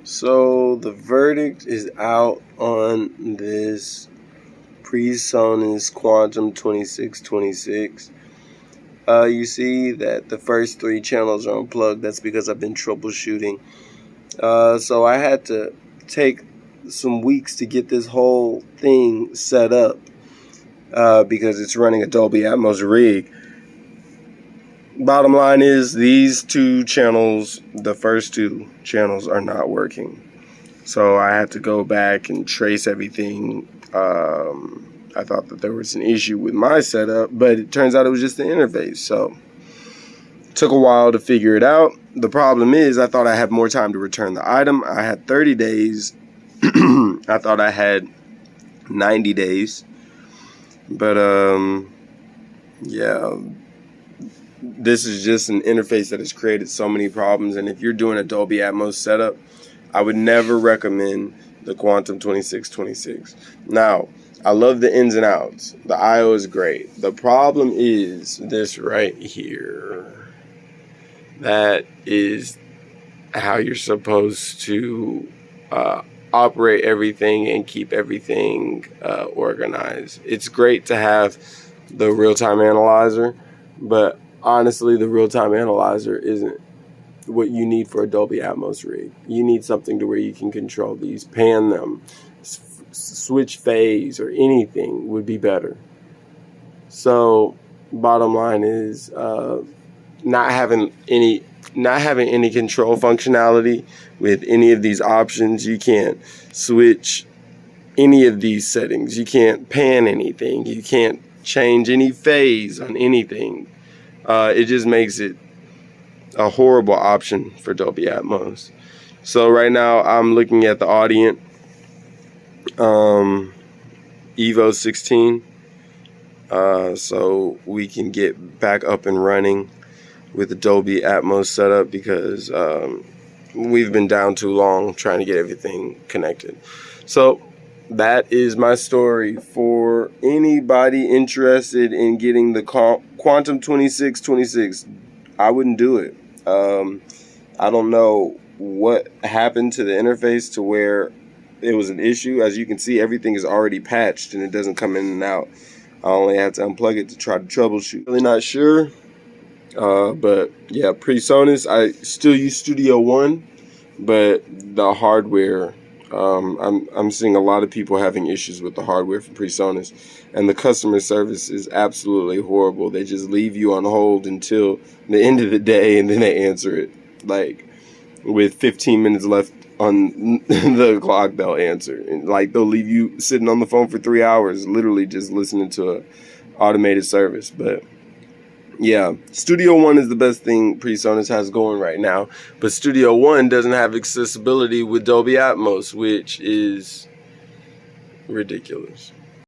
So the verdict is out on this Presonus Quantum 2626. You see that the first 3 channels are unplugged. That's because I've been troubleshooting. So I had to take some weeks to get this whole thing set up because it's running a Dolby Atmos rig. Bottom line is these 2 channels, the first 2 channels, are not working. So I had to go back and trace everything. I thought that there was an issue with my setup, but it turns out it was just the interface. So it took a while to figure it out. The problem is I thought I had more time to return the item. I had 30 days. I thought I had 90 days. But yeah. This is just an interface that has created so many problems, and if you're doing a Dolby Atmos setup, I would never recommend the Quantum 2626. Now, I love the ins and outs. The I/O is great. The problem is this right here. That is how you're supposed to operate everything and keep everything organized. It's great to have the real-time analyzer, but honestly, the real-time analyzer isn't what you need for a Dolby Atmos rig. You need something to where you can control these, pan them, switch phase, or anything would be better. So, bottom line is not having any control functionality with any of these options. You can't switch any of these settings. You can't pan anything. You can't change any phase on anything. It just makes it a horrible option for Dolby Atmos. So right now I'm looking at the Audient Evo 16 so we can get back up and running with the Dolby Atmos setup, because we've been down too long trying to get everything connected. So that is my story. For anybody interested in getting the Quantum 2626, I wouldn't do it. I don't know what happened to the interface to where it was an issue. As you can see, everything is already patched and it doesn't come in and out. I only had to unplug it to try to troubleshoot. Really not sure. But yeah, Presonus, I still use Studio One, but the hardware, I'm seeing a lot of people having issues with the hardware for Presonus, and the customer service is absolutely horrible. They just leave you on hold until the end of the day, and then they answer it. Like, with 15 minutes left on the clock, they'll answer. And like, they'll leave you sitting on the phone for 3 hours, literally just listening to a automated service. But yeah, Studio One is the best thing Presonus has going right now, but Studio One doesn't have accessibility with Dolby Atmos, which is ridiculous.